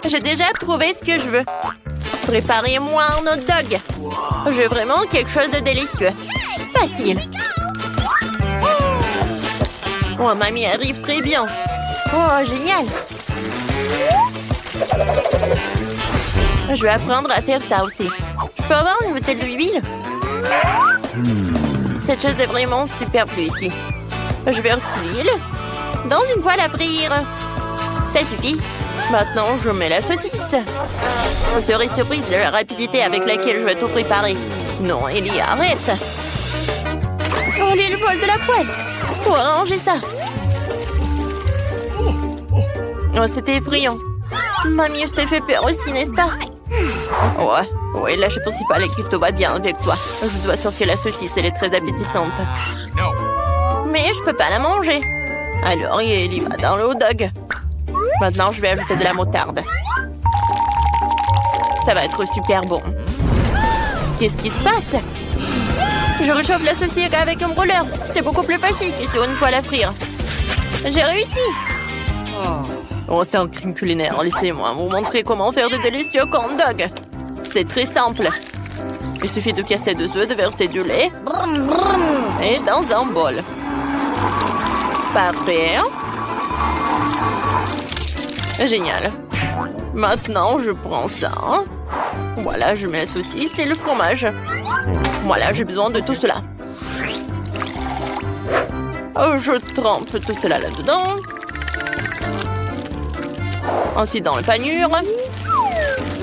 J'ai déjà trouvé ce que je veux. Préparez-moi un hot dog. Je veux vraiment quelque chose de délicieux. Facile. Oh, mamie arrive très bien. Oh, génial. Je vais apprendre à faire ça aussi. Je peux avoir une bouteille d'huile? Cette chose est vraiment superflue ici. Je verse l'huile dans une poêle à frire. Ça suffit. Maintenant, je mets la saucisse. Vous serez surprise de la rapidité avec laquelle je vais tout préparer. Non, Ellie, arrête. Oh, l'huile vole de la poêle. Faut arranger ça. Oh, c'était effrayant. Mamie, je t'ai fait peur aussi, n'est-ce pas? Ouais, la chose principale est que tout va bien avec toi. Je dois sortir la saucisse, elle est très appétissante. Mais je peux pas la manger. Alors, Ellie va dans le hot dog. Maintenant, je vais ajouter de la moutarde. Ça va être super bon. Qu'est-ce qui se passe? Je réchauffe la saucisse avec un brûleur. C'est beaucoup plus facile que sur une poêle à frire. J'ai réussi. Oh, c'est un crime culinaire. Laissez-moi vous montrer comment faire de délicieux corn dog. C'est très simple. Il suffit de casser 2 œufs, de verser du lait. Et dans un bol. Parfait. Génial. Maintenant, je prends ça. Voilà, je mets la saucisse et le fromage. Voilà, j'ai besoin de tout cela. Je trempe tout cela là-dedans. Ensuite, dans le panure.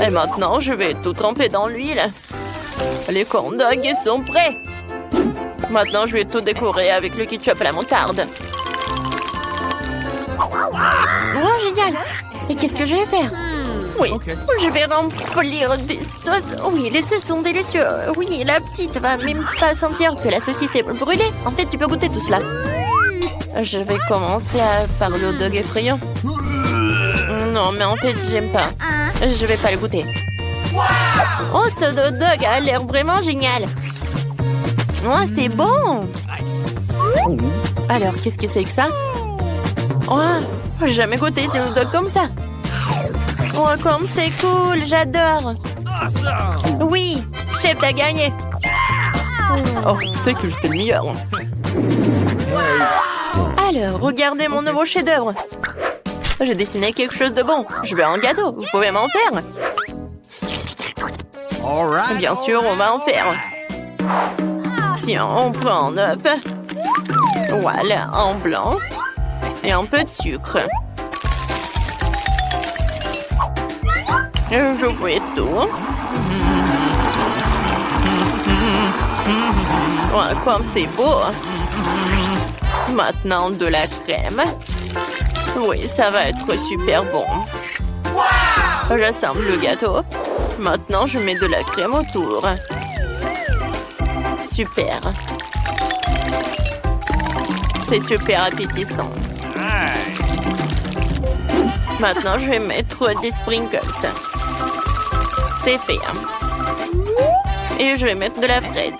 Et maintenant, je vais tout tremper dans l'huile. Les corn dogs sont prêts. Maintenant, je vais tout décorer avec le ketchup et la moutarde. Oh, génial! Et qu'est-ce que je vais faire? Oui, je vais remplir des sauces. Oui, les sauces sont délicieux. Oui, la petite va même pas sentir que la saucisse est brûlée. En fait, tu peux goûter tout cela. Je vais commencer par le hot dog effrayant. Non, mais en fait, j'aime pas. Je vais pas le goûter. Oh, ce hot dog a l'air vraiment génial. Oh, c'est bon. Alors, qu'est-ce que c'est que ça? Oh, j'ai jamais goûté ces hot dogs comme ça. Oh, comme c'est cool, j'adore. Oui, chef, t'as gagné. Oh, c'est que j'étais le meilleur. Alors, regardez mon nouveau chef-d'œuvre. J'ai dessiné quelque chose de bon. Je veux un gâteau. Vous pouvez m'en faire? Bien sûr, on va en faire. Tiens, on prend un œuf. Voilà, en blanc. Et un peu de sucre. Je fais tout. Ouais, comme c'est beau. Maintenant, de la crème. Oui, ça va être super bon. J'assemble le gâteau. Maintenant, je mets de la crème autour. Super. C'est super appétissant. Maintenant, je vais mettre des sprinkles. C'est fait. Et je vais mettre de la fraise.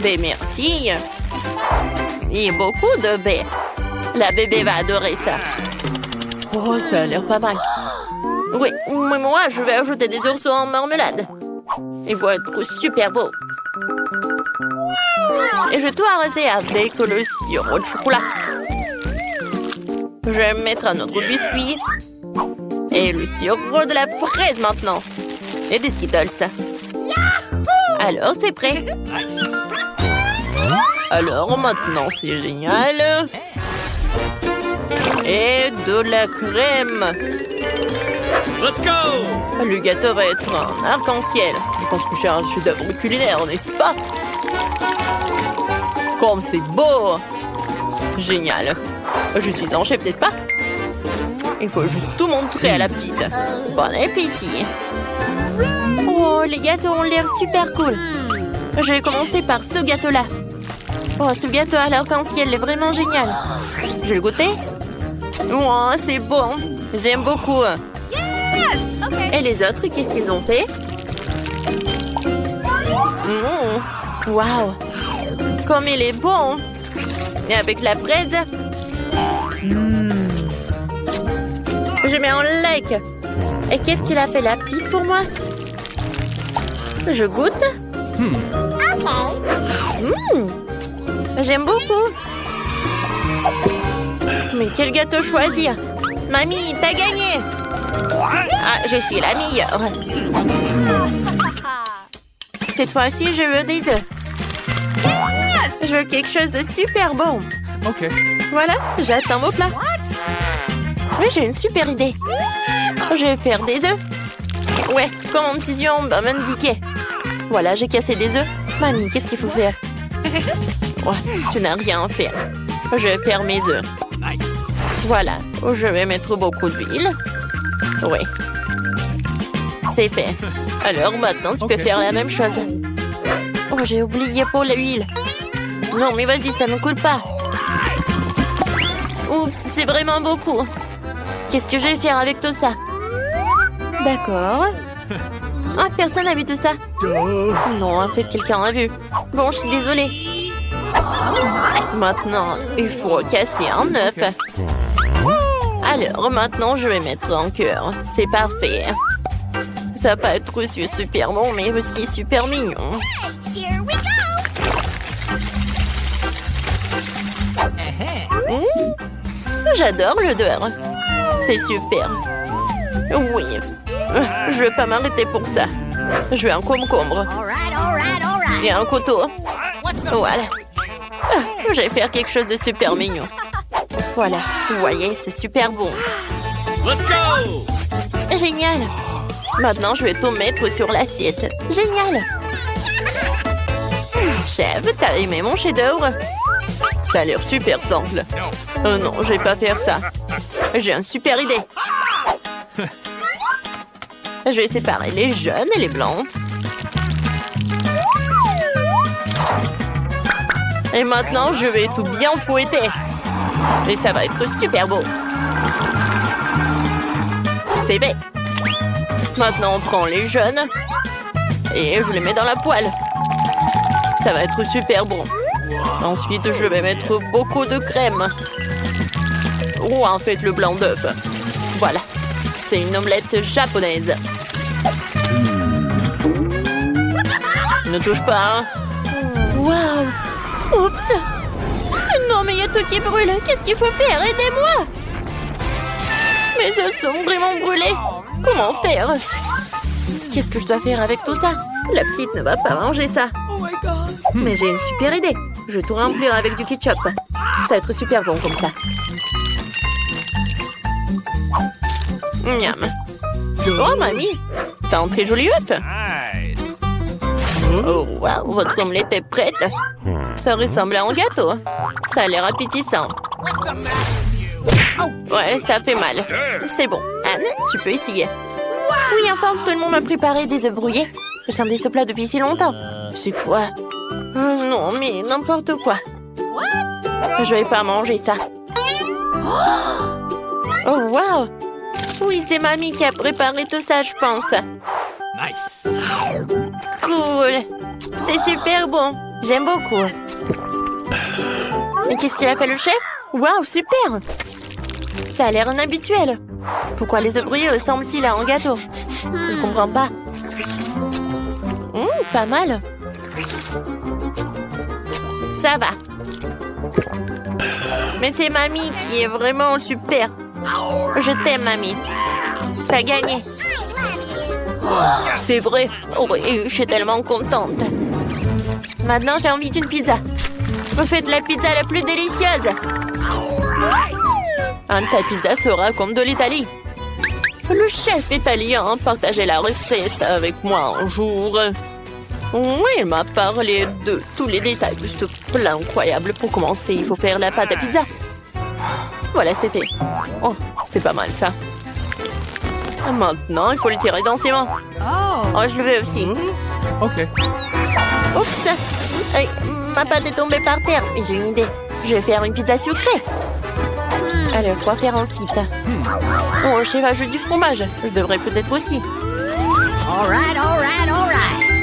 Des myrtilles. Et beaucoup de baies. La bébé va adorer ça. Oh, ça a l'air pas mal. Oui, mais moi, je vais ajouter des ourceaux en marmelade. Ils vont être super beaux. Et je vais tout arroser avec le sirop de chocolat. Je vais mettre un autre biscuit. Et le sirop de la fraise maintenant. Et des Skittles. Alors, c'est prêt. Alors, maintenant, c'est génial. Et de la crème. Let's go! Le gâteau va être un arc-en-ciel. Je pense que c'est un chef-d'œuvre culinaire, n'est-ce pas? Comme c'est beau! Génial. Je suis en chef, n'est-ce pas? Il faut juste tout montrer à la petite. Bon appétit. Oh, les gâteaux ont l'air super cool. Je vais commencer par ce gâteau-là. Oh, ce gâteau à l'arc-en-ciel est vraiment génial. Je vais le goûter. Oh, c'est bon. J'aime beaucoup. Et les autres, qu'est-ce qu'ils ont fait? Waouh! Comme il est bon! Et avec la fraise, Je mets en like. Et qu'est-ce qu'il a fait la petite pour moi? Je goûte. J'aime beaucoup. Mais quel gâteau choisir? Mamie, t'as gagné. Ah, je suis la meilleure. Cette fois-ci, je veux des œufs. Je veux quelque chose de super bon. OK. Voilà, j'attends vos plats. Oui, j'ai une super idée. Je vais faire des œufs. Ouais, comme mon petit yeux va m'indiquer. Voilà, j'ai cassé des œufs. Mamie, qu'est-ce qu'il faut faire? Ouais, tu n'as rien à faire. Je vais faire mes œufs. Nice. Voilà, je vais mettre beaucoup d'huile. Oui. C'est fait. Alors maintenant, tu peux faire la même chose. Oh, j'ai oublié pour l'huile. Non, mais vas-y, ça ne coule pas. Oups, c'est vraiment beaucoup. Qu'est-ce que je vais faire avec tout ça? D'accord. Ah, personne n'a vu tout ça. Non, en fait, quelqu'un a vu. Bon, je suis désolée. Maintenant, il faut casser un œuf. Alors, maintenant, je vais mettre en cœur. C'est parfait. Ça va pas être aussi super bon, mais aussi super mignon. J'adore l'odeur. C'est super. Oui. Je vais pas m'arrêter pour ça. Je veux un concombre. Et un couteau. Voilà. Je vais faire quelque chose de super mignon. Voilà. Vous voyez, c'est super bon. Let's go! Génial. Maintenant, je vais tout mettre sur l'assiette. Génial. Chef, t'as aimé mon chef-d'œuvre? Ça a l'air super simple. Oh non, je vais pas faire ça. J'ai une super idée. Je vais séparer les jaunes et les blancs. Et maintenant, je vais tout bien fouetter. Et ça va être super beau. C'est fait. Maintenant, on prend les jaunes et je les mets dans la poêle. Ça va être super bon. Ensuite, je vais mettre beaucoup de crème. Ou en fait, le blanc d'œuf. Voilà. C'est une omelette japonaise. Ne touche pas, hein? Waouh! Oups! Non, mais il y a tout qui brûle. Qu'est-ce qu'il faut faire? Aidez-moi! Mes œufs sont vraiment brûlés. Comment faire? Qu'est-ce que je dois faire avec tout ça? La petite ne va pas manger ça. Mais j'ai une super idée. Je vais tout remplir avec du ketchup. Ça va être super bon comme ça. Miam. Oh, mamie! T'as un très joli œuf. Nice. Oh, waouh, votre omelette est prête. Ça ressemble à un gâteau. Ça a l'air appétissant. Ouais, ça fait mal. C'est bon. Anne, tu peux essayer. Oui, enfin, tout le monde m'a préparé des œufs brouillés. J'attendais ce plat depuis si longtemps. C'est quoi? Non, mais n'importe quoi. Je vais pas manger ça. Oh, waouh! Oui, c'est mamie qui a préparé tout ça, je pense. Nice. Cool. C'est super bon. J'aime beaucoup. Et qu'est-ce qu'il a fait le chef? Waouh, super! Ça a l'air inhabituel. Pourquoi les œufs brouillés ressemblent-ils à un gâteau? Je comprends pas. Pas mal. Ça va. Mais c'est mamie qui est vraiment super. Je t'aime, mamie. T'as gagné. C'est vrai. Oui, je suis tellement contente. Maintenant, j'ai envie d'une pizza. Vous faites la pizza la plus délicieuse. Ta pizza sera comme de l'Italie. Le chef italien partageait la recette avec moi un jour. Oui, il m'a parlé de tous les détails de ce plat incroyable. Pour commencer, il faut faire la pâte à pizza. Voilà, c'est fait. Oh, c'est pas mal ça. Maintenant, il faut le tirer dans ses mains. Oh, je le veux aussi. OK. Oups! Hey, ma pâte est tombée par terre. Mais j'ai une idée. Je vais faire une pizza sucrée. Alors, quoi faire ensuite? Oh, chef ajoute du fromage. Je devrais peut-être aussi.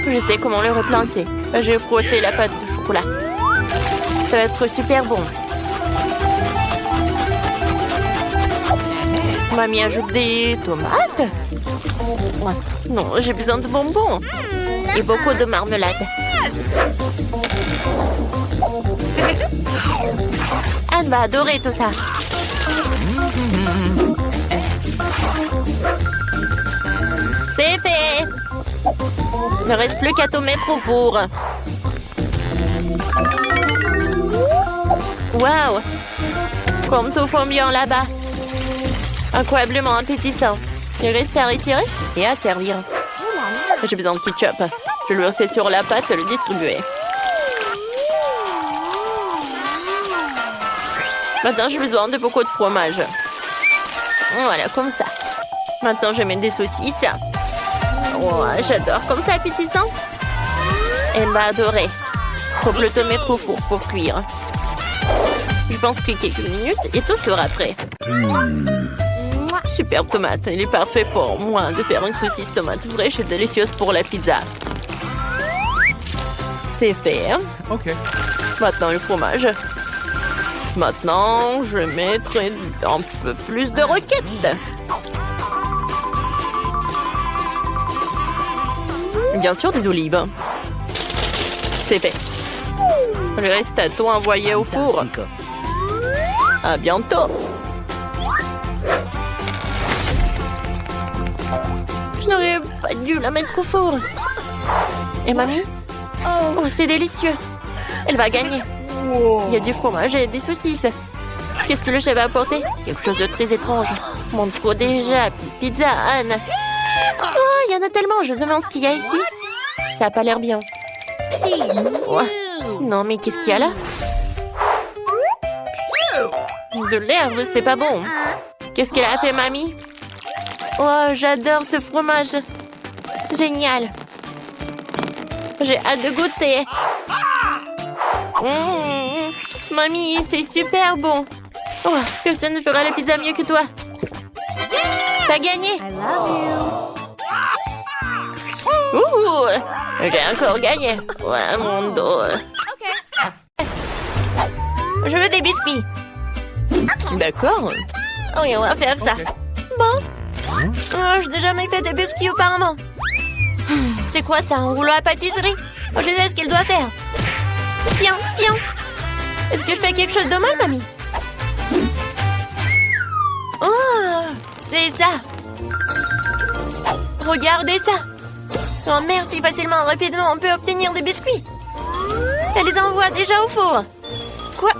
Je sais comment le replanter. Je vais frotter la pâte de chocolat. Ça va être super bon. Mamie ajoute des tomates. Ouais. Non, j'ai besoin de bonbons. Et beaucoup de marmelade. Anne va adorer tout ça. C'est fait. Il ne reste plus qu'à tout mettre au four. Waouh! Comme tout fond bien là-bas. Incroyablement appétissant. Il reste à retirer et à servir. J'ai besoin de ketchup. Je le verser sur la pâte et le distribuer. Maintenant, j'ai besoin de beaucoup de fromage. Voilà, comme ça. Maintenant, je mets des saucisses. Oh, j'adore comme ça, appétissant. Elle va adorer. Faut plutôt mettre au four pour cuire. Je pense que quelques minutes et tout sera prêt. Superbe tomate. Il est parfait pour moi de faire une saucisse tomate fraîche et délicieuse pour la pizza. C'est fait. OK. Maintenant, le fromage. Maintenant, je mettrai un peu plus de roquettes. Bien sûr, des olives. C'est fait. Il reste à tout envoyer au four. À bientôt. Je n'aurais pas dû la mettre au four. Et mamie? Oh, c'est délicieux. Elle va gagner. Il y a du fromage et des saucisses. Qu'est-ce que le chef va apporter? Quelque chose de très étrange. Montre-toi déjà, pizza, Anne. Oh, il y en a tellement. Je me demande ce qu'il y a ici. Ça n'a pas l'air bien. Oh. Non, mais qu'est-ce qu'il y a là? De l'herbe, c'est pas bon. Qu'est-ce qu'elle a fait, mamie? Oh, j'adore ce fromage. Génial. J'ai hâte de goûter. Mamie, c'est super bon. Oh, personne ne fera la pizza mieux que toi. T'as gagné. Ouh, j'ai encore gagné. Ouais, mon dos. Je veux des biscuits. D'accord. Oui, on va faire ça. Bon. Oh, je n'ai jamais fait de biscuits auparavant. C'est quoi ça, un rouleau à pâtisserie? Oh, je sais ce qu'elle doit faire. Tiens, tiens. Est-ce que je fais quelque chose de mal, mamie? Oh, c'est ça. Regardez ça. Oh merde, si facilement, rapidement, on peut obtenir des biscuits. Elle les envoie déjà au four. Quoi?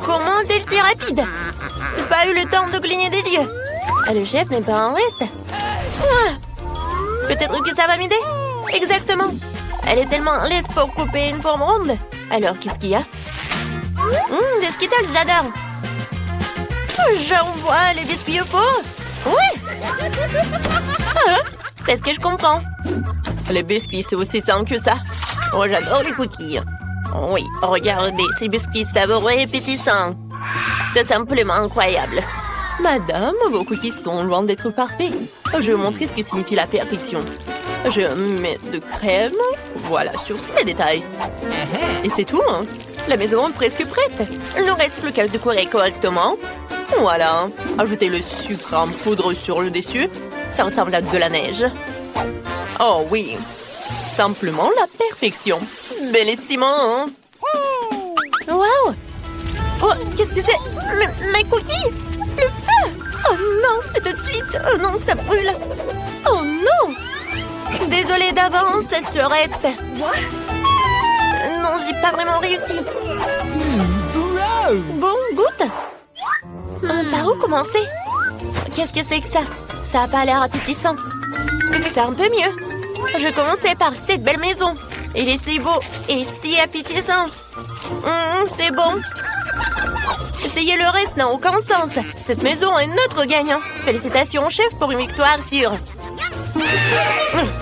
Comment est-elle si rapide? Je n'ai pas eu le temps de cligner des yeux. Ah, le chef n'est pas en reste. Peut-être que ça va m'aider. Exactement. Elle est tellement lisse pour couper une forme ronde. Alors, qu'est-ce qu'il y a? Des Skittles, j'adore. J'envoie les biscuits au four. Oui. C'est ce que je comprends. Les biscuits, c'est aussi simple que ça. Oh, j'adore les cookies. Oui, regardez, ces biscuits savoureux et pétissants. C'est simplement incroyable. Madame, vos cookies sont loin d'être parfaits. Je vais vous montrer ce que signifie la perfection. Je mets de crème, voilà, sur ces détails. Et c'est tout, hein. La maison est presque prête. Il ne reste plus qu'à le décorer correctement. Voilà, ajoutez le sucre en poudre sur le dessus. Ça ressemble à de la neige. Oh oui, simplement la perfection. Bellissimo, hein. Wow. Oh, qu'est-ce que c'est? Mes cookies? Le feu! Oh non, c'est tout de suite. Oh non, ça brûle. Oh non! Désolée d'avance, Surette. Non, j'ai pas vraiment réussi. Bon, goûte. Par où commencer? Qu'est-ce que c'est que ça? Ça a pas l'air appétissant. C'est un peu mieux. Je commençais par cette belle maison. Il est si beau et si appétissant. C'est bon. Essayer le reste n'a aucun sens. Cette maison est notre gagnant. Félicitations, chef, pour une victoire sûre.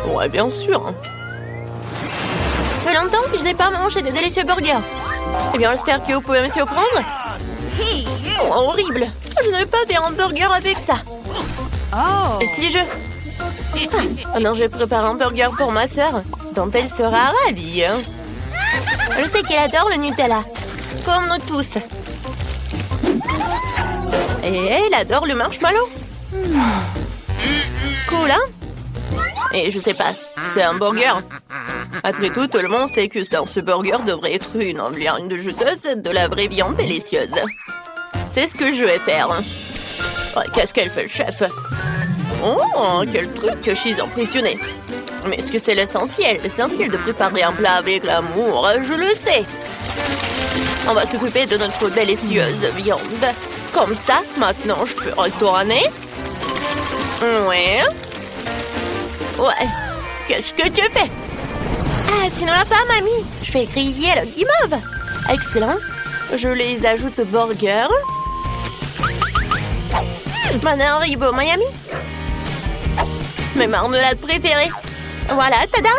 Ouais, bien sûr. Ça fait longtemps que je n'ai pas mangé de délicieux burgers. Eh bien, j'espère que vous pouvez me surprendre. Oh, horrible. Je ne vais pas faire un burger avec ça. Et si je... Oh non, je prépare un burger pour ma sœur, dont elle sera ravie. Je sais qu'elle adore le Nutella, comme nous tous. Et elle adore le marshmallow. Cool, hein? Et je sais pas, c'est un burger. Après tout le monde sait que dans ce burger devrait être une viande juteuse de la vraie viande délicieuse. C'est ce que je vais faire. Ouais, qu'est-ce qu'elle fait, le chef? Oh, quel truc, je suis impressionnée. Mais est-ce que c'est l'essentiel? L'essentiel de préparer un plat avec l'amour, je le sais. On va s'occuper de notre délicieuse viande. Comme ça, maintenant, je peux retourner. Ouais. Ouais. Qu'est-ce que tu fais? Ah, tu ne vas pas, mamie. Je fais griller le guimauve. Excellent. Je les ajoute au burger. Maintenant, Haribo Miami. Mes marmelades préférées. Voilà, tada!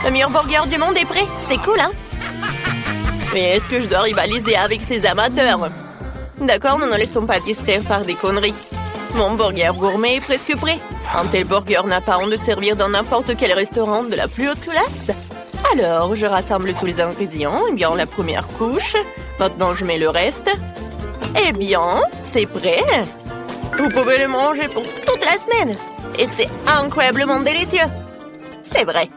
Le meilleur burger du monde est prêt. C'est cool, hein? Mais est-ce que je dois rivaliser avec ces amateurs? D'accord, ne nous laissons pas distraire par des conneries. Mon burger gourmet est presque prêt. Un tel burger n'a pas honte de servir dans n'importe quel restaurant de la plus haute classe. Alors, je rassemble tous les ingrédients. Eh bien, la première couche. Maintenant, je mets le reste. Eh bien, c'est prêt. Vous pouvez le manger pour toute la semaine. Et c'est incroyablement délicieux. C'est vrai.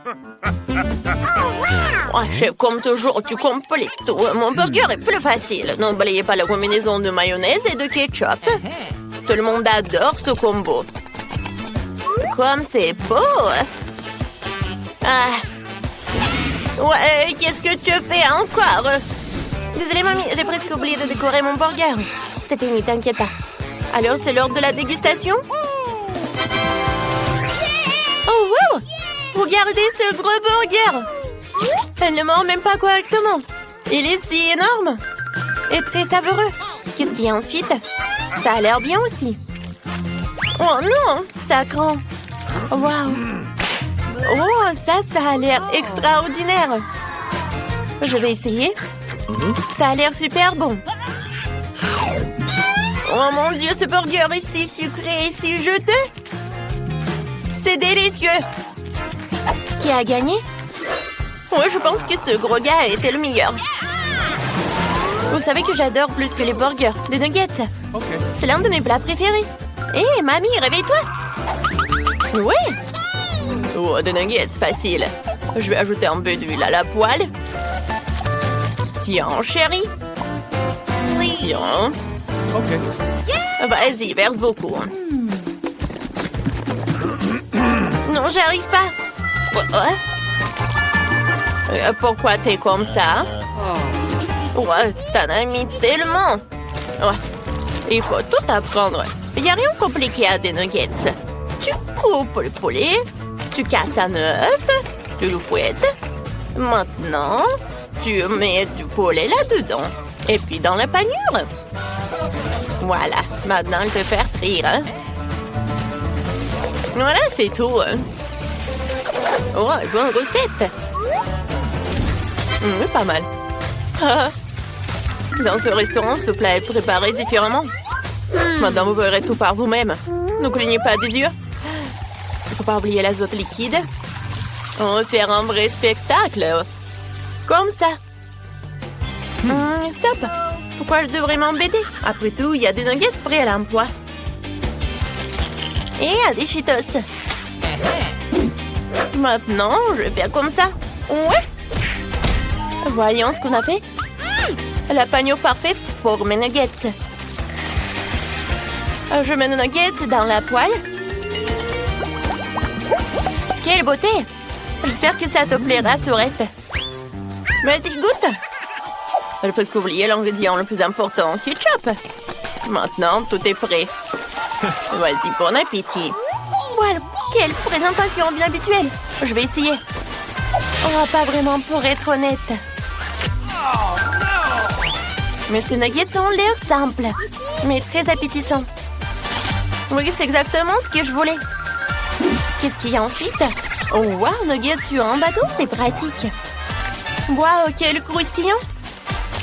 Oh, chef, comme toujours, tu complètes tout. Mon burger est plus facile. N'oubliez pas la combinaison de mayonnaise et de ketchup. Tout le monde adore ce combo. Comme c'est beau. Ah. Ouais, qu'est-ce que tu fais encore? Désolée, mamie, j'ai presque oublié de décorer mon burger. C'est fini, t'inquiète pas. Alors, c'est l'heure de la dégustation? Oh, wow! Regardez ce gros burger! Elle ne mord même pas correctement. Il est si énorme et très savoureux. Qu'est-ce qu'il y a ensuite? Ça a l'air bien aussi. Oh non, ça craint. Waouh. Oh, ça a l'air extraordinaire. Je vais essayer. Ça a l'air super bon. Oh mon Dieu, ce burger est si sucré et si juteux. C'est délicieux. Qui a gagné? Oui, je pense que ce gros gars était le meilleur. Vous savez que j'adore plus que les burgers, des nuggets. Okay. C'est l'un de mes plats préférés. Hé, mamie, réveille-toi. Oui. Oh, des nuggets, facile. Je vais ajouter un peu d'huile à la poêle. Tiens, chérie. Tiens. Ok. Vas-y, verse beaucoup. Non, j'arrive pas. Pourquoi t'es comme ça? Ouais, t'en as mis tellement. Ouais, il faut tout apprendre. Il n'y a rien de compliqué à des nuggets. Tu coupes le poulet, tu casses un œuf, tu le fouettes. Maintenant, tu mets du poulet là-dedans. Et puis dans la panure. Voilà, maintenant il peut faire frire. Hein? Voilà, c'est tout. Oh, bonne recette. Oui, pas mal. Dans ce restaurant, ce plat est préparé différemment. Maintenant, vous verrez tout par vous-même. Ne clignez pas des yeux. Il ne faut pas oublier l'azote liquide. On va faire un vrai spectacle. Comme ça. Stop. Pourquoi je devrais m'embêter? Après tout, il y a des nuggets prêts à l'emploi. Et des Cheetos. Maintenant, je vais faire comme ça. Ouais. Voyons ce qu'on a fait. La panure parfaite pour mes nuggets. Je mets nos nuggets dans la poêle. Quelle beauté! J'espère que ça te plaira, Sourette. Vas-y, goûte. J'ai presque oublié l'ingrédient le plus important, ketchup. Maintenant, tout est prêt. Vas-y, bon appétit. Voilà, quelle présentation bien habituelle. Je vais essayer. Oh, pas vraiment pour être honnête. Mais ces nuggets ont l'air simples, mais très appétissants. Oui, c'est exactement ce que je voulais. Qu'est-ce qu'il y a ensuite? Oh, wow, nuggets sur un bateau, c'est pratique. Wow, quel croustillant.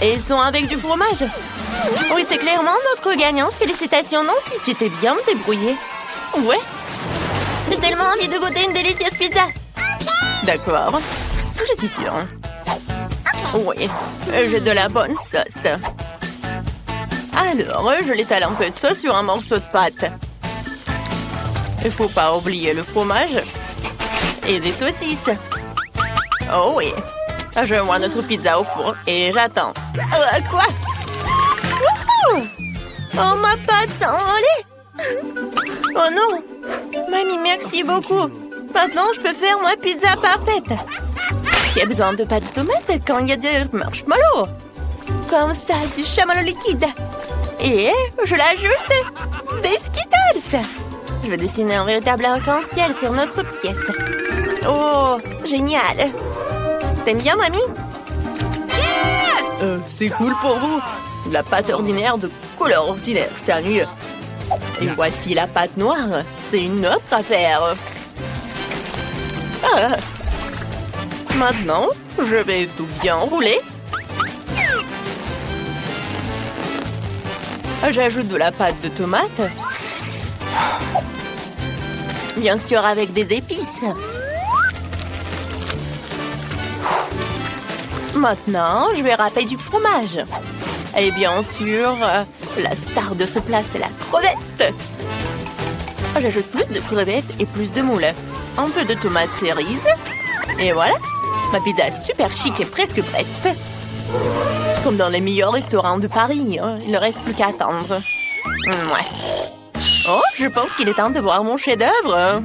Et ils sont avec du fromage. Oui, c'est clairement notre gagnant. Félicitations, Nancy, tu t'es bien débrouillée. Ouais. J'ai tellement envie de goûter une délicieuse pizza. D'accord, je suis sûre. Oui, j'ai de la bonne sauce. Alors, je l'étale un peu de sauce sur un morceau de pâte. Il faut pas oublier le fromage et des saucisses. Oh oui. Je vois notre pizza au four et j'attends. Quoi? Wouhou! Oh, ma pâte s'est envolée! Oh non! Mamie, merci beaucoup. Maintenant, je peux faire ma pizza parfaite. Qui a besoin de pâte de tomate quand il y a des marshmallows? Comme ça, du chamallow liquide. Et je l'ajoute des Skittles. Je vais dessiner un véritable arc-en-ciel sur notre pièce. Oh, génial. T'aimes bien, mamie? Yes! C'est cool pour vous. De la pâte ordinaire de couleur ordinaire, sérieux. Et voici la pâte noire. C'est une autre affaire. Ah. Maintenant, je vais tout bien rouler. J'ajoute de la pâte de tomate. Bien sûr, avec des épices. Maintenant, je vais râper du fromage. Et bien sûr, la star de ce plat, c'est la crevette. J'ajoute plus de crevettes et plus de moules. Un peu de tomates cerises. Et voilà, ma pizza est super chic et presque prête. Comme dans les meilleurs restaurants de Paris. Il ne reste plus qu'à attendre. Ouais. Oh, je pense qu'il est temps de voir mon chef-d'œuvre.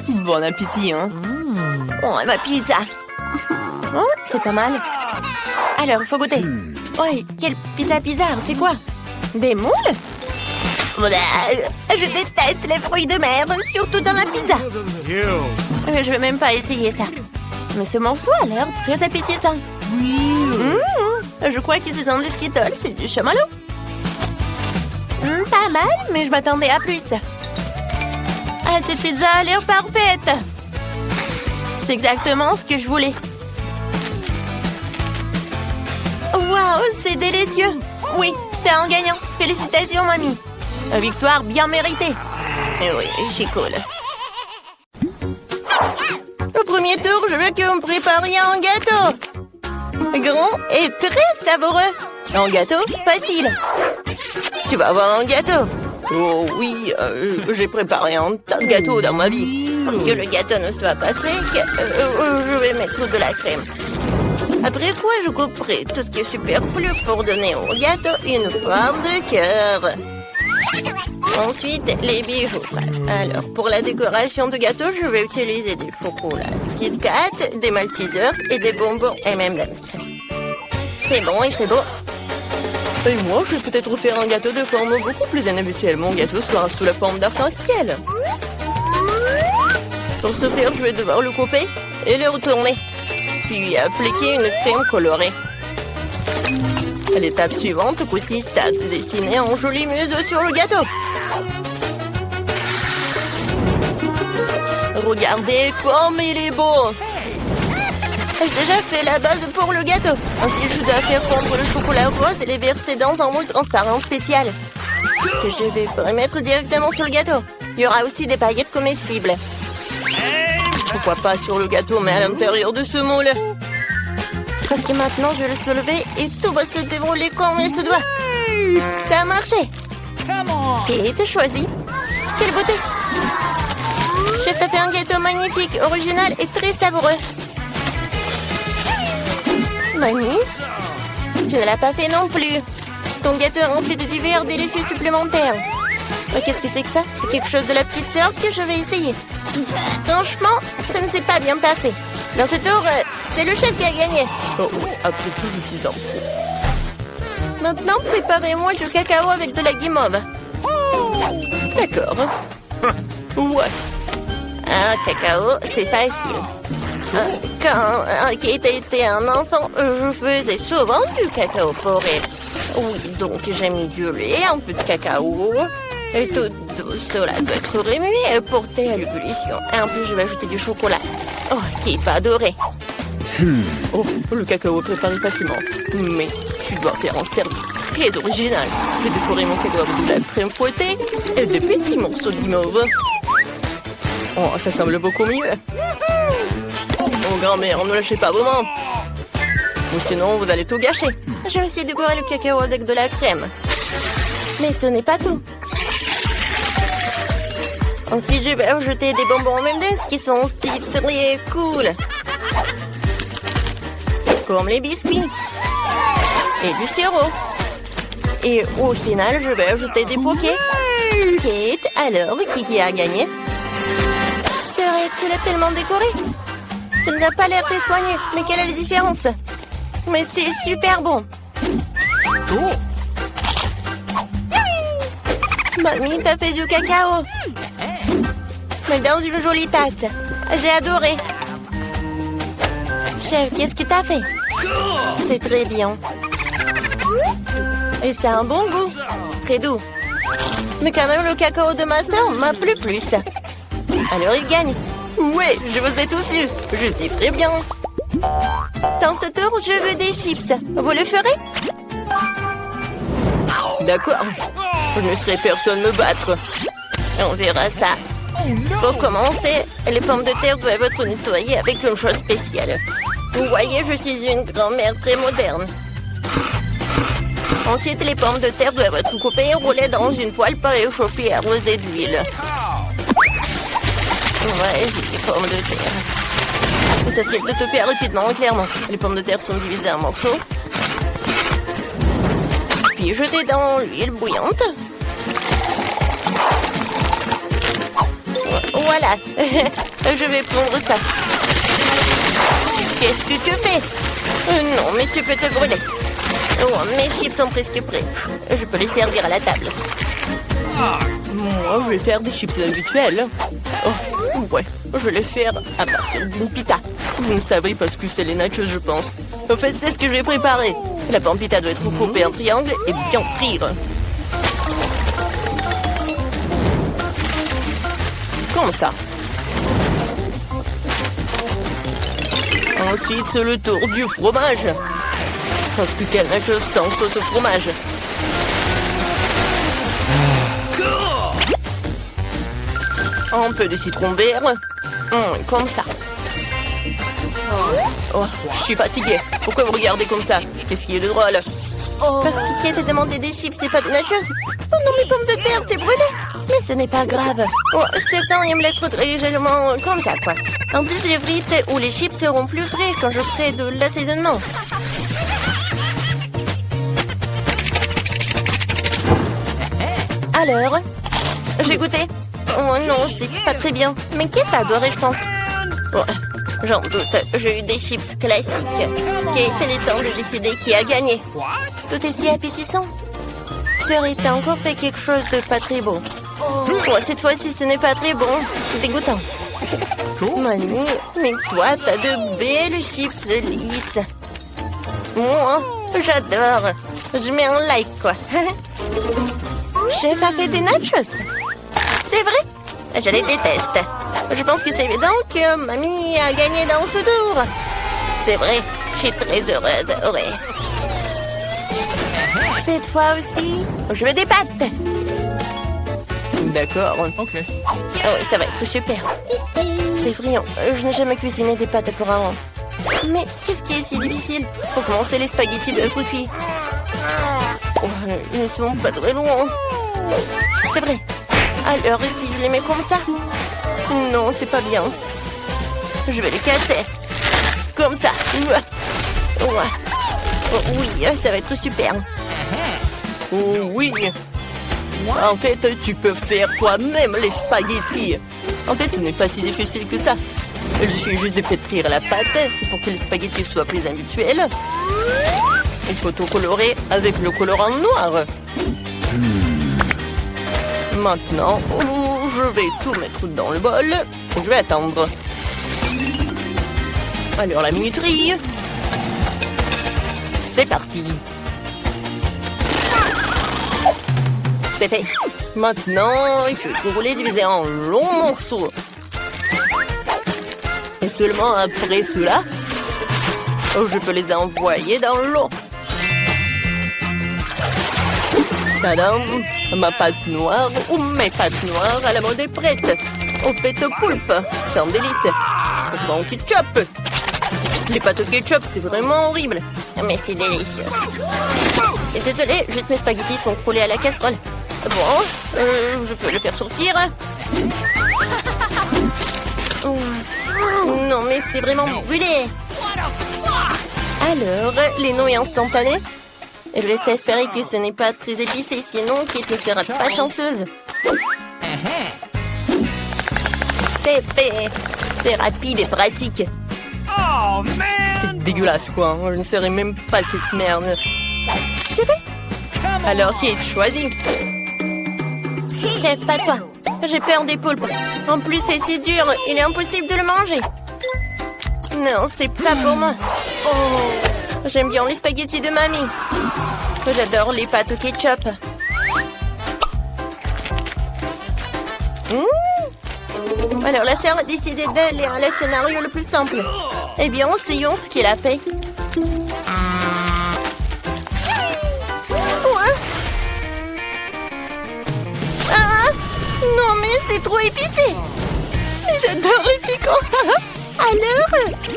Bon appétit, hein. Oh, ma pizza. Oh, c'est pas mal. Alors, il faut goûter. Oh, quelle pizza bizarre, c'est quoi? Des moules? Je déteste les fruits de mer, surtout dans la pizza. Je vais même pas essayer ça. Mais ce morceau a l'air très appétissant. Je crois que ce sont des Skittles, c'est du chamallow. Pas mal, mais je m'attendais à plus. Ah, cette pizza a l'air parfaite. C'est exactement ce que je voulais. Waouh, c'est délicieux. Oui, c'est un gagnant. Félicitations, mamie. Une victoire bien méritée. Et oui, c'est cool. Au premier tour, je veux que vous me prépariez un gâteau. Grand et très savoureux. Un gâteau facile. Tu vas avoir un gâteau. Oh oui, j'ai préparé un tas de gâteaux dans ma vie. Pour que le gâteau ne soit pas sec, je vais mettre de la crème. Après quoi, je couperai tout ce qui est superflu pour donner au gâteau une forme de cœur. Ensuite, les bijoux. Alors, pour la décoration de gâteau, je vais utiliser du chocolat Kit Kat, des Maltesers et des bonbons M&M's. C'est bon et c'est beau. Et moi, je vais peut-être faire un gâteau de forme beaucoup plus inhabituelle. Mon gâteau sera sous la forme d'arc-en-ciel. Pour ce faire, je vais devoir le couper et le retourner. Puis appliquer une crème colorée. L'étape suivante consiste à dessiner un joli museau sur le gâteau. Regardez comme il est beau! J'ai déjà fait la base pour le gâteau. Ensuite, je dois faire fondre le chocolat rose et les verser dans un moule transparent spécial. Que je vais mettre directement sur le gâteau. Il y aura aussi des paillettes comestibles. Pourquoi pas sur le gâteau, mais à l'intérieur de ce moule. Parce que maintenant, je vais le soulever et tout va se dérouler comme il se doit. Ça a marché. Kate, choisis. Quelle beauté! Chef t'a fait un gâteau magnifique, original et très savoureux. Mamie, tu ne l'as pas fait non plus. Ton gâteau est rempli de divers délicieux supplémentaires. Oh, qu'est-ce que c'est que ça? C'est quelque chose de la petite sœur que je vais essayer. Franchement, ça ne s'est pas bien passé. Dans ce tour, c'est le chef qui a gagné. Oh, après tout, je suis un pro. Maintenant, préparez-moi du cacao avec de la guimauve. D'accord. Ouais. Un cacao, c'est facile. Quand Kate était un enfant, je faisais souvent du cacao pour elle. Oui, donc j'ai mis du lait, un peu de cacao. Et tout cela doit être remué et porté à l'ébullition. Et en plus, je vais ajouter du chocolat. Oh, qui va adorer. Oh, le cacao est préparé facilement. Mais tu dois faire un service très original. Je vais décorer mon cacao avec de la crème fouettée et des petits morceaux de guimauve. Oh, ça semble beaucoup mieux. Oh, grand-mère, ne lâchez pas vos mains. Ou sinon, vous allez tout gâcher. Je vais aussi décorer le cacao avec de la crème. Mais ce n'est pas tout. Ensuite, je vais ajouter des bonbons M&M's qui sont aussi très cool. Comme les biscuits. Et du sirop. Et au final, je vais ajouter des bouquets. Kate, alors, qui a gagné? C'est vrai, tu l'as tellement décoré. Ça n'a pas l'air très soigné, mais quelle est la différence? Mais c'est super bon. Mamie t'a fait du cacao. Mais dans une jolie tasse. J'ai adoré. Chef, qu'est-ce que t'as fait? C'est très bien. Et ça a un bon goût. Très doux. Mais quand même, le cacao de ma soeur m'a plu plus. Alors il gagne. Ouais, je vous ai tous eu. Je suis très bien. Dans ce tour, je veux des chips. Vous le ferez? D'accord. Je ne laisserai personne me battre. On verra ça. Pour commencer, les pommes de terre doivent être nettoyées avec une chose spéciale. Vous voyez, je suis une grand-mère très moderne. Ensuite, les pommes de terre doivent être coupées et roulées dans une poêle préchauffée et arrosée d'huile. Ouais, j'ai des pommes de terre. Ça se de te faire rapidement, clairement. Les pommes de terre sont divisées en morceaux. Puis jetées dans l'huile bouillante. Voilà. Je vais prendre ça. Qu'est-ce que tu fais? Non, mais tu peux te brûler. Oh, mes chips sont presque prêts. Je peux les servir à la table. Moi, je vais faire des chips habituels. Oh, ouais, je vais les faire à partir d'une pita. Vous ne savez parce que c'est les nachos, je pense. En fait, c'est ce que je vais préparer. La pampita doit être coupée en triangle et bien frire. Comme ça. Ensuite, c'est le tour du fromage. Parce que quel nachos sans sauce au fromage. Un peu de citron vert. Comme ça. Oh, je suis fatiguée. Pourquoi vous regardez comme ça? Qu'est-ce qui est de drôle? Parce que Kate a demandé des chips, c'est pas des nachos. Oh non, mes pommes de terre, c'est brûlé. Mais ce n'est pas grave. Oh, certains aiment l'être très légèrement comme ça, quoi. En plus, les frites ou les chips seront plus frais quand je ferai de l'assaisonnement. Alors, j'ai goûté. Oh non, c'est pas très bien. Mais Kate a adoré, je pense. Oh, j'en doute, j'ai eu des chips classiques. Kate, il est temps de décider qui a gagné. Tout est si appétissant. Serait encore fait quelque chose de pas très beau. Oh, cette fois-ci, ce n'est pas très bon. C'est dégoûtant. Mamie, mais toi, t'as de belles chips lisses. Moi, j'adore. Je mets un like, quoi. Chef a fait des nachos. C'est vrai? Je les déteste. Je pense que c'est évident que mamie a gagné dans ce tour. C'est vrai, je suis très heureuse. Ouais. Cette fois aussi, je veux des pâtes. D'accord. Ok. Oh oui, ça va être super. C'est friand. Je n'ai jamais cuisiné des pâtes auparavant. Mais qu'est-ce qui est si difficile? Pour commencer, les spaghettis de être cuits. Oh, ils ne sont pas très loin. C'est vrai. Alors, si je les mets comme ça? Non, c'est pas bien. Je vais les casser. Comme ça. Ouais. Oh, oui, ça va être super. Oh oui. En fait, tu peux faire toi-même les spaghettis. En fait, ce n'est pas si difficile que ça. Il suffit juste de pétrir la pâte pour que les spaghettis soient plus habituels. Il faut tout colorer avec le colorant noir. Maintenant, je vais tout mettre dans le bol. Je vais attendre. Alors, la minuterie. C'est parti. C'est fait. Maintenant, il faut tout rouler, diviser en longs morceaux. Et seulement après cela, je peux les envoyer dans l'eau. Tadam! Ma pâte noire ou mes pâtes noires à la mode est prête. Au fait au poulpe, c'est un délice. Au ketchup. Les pâtes au ketchup, c'est vraiment horrible. Mais c'est délicieux. Et désolé, juste mes spaghettis sont coulés à la casserole. Bon, je peux le faire sortir. Non, mais c'est vraiment brûlé. Alors, les nouilles instantanées? Je reste à espérer que ce n'est pas très épicé, sinon Kate ne sera pas chanceuse. C'est fait. C'est rapide et pratique. C'est dégueulasse, quoi. Je ne serais même pas cette merde. C'est fait. Alors, Kate, choisis. Chef, pas toi. J'ai peur des poulpes. En plus, c'est si dur. Il est impossible de le manger. Non, c'est pas pour moi. Oh, j'aime bien les spaghettis de mamie. J'adore les pâtes au ketchup. Alors, la sœur a décidé d'aller à le scénario le plus simple. Eh bien, essayons ce qu'il a fait. Quoi? Ah, non, mais c'est trop épicé. J'adore les piquants. Alors,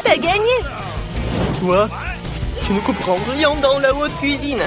t'as gagné. Quoi? Tu ne comprends rien dans la haute cuisine.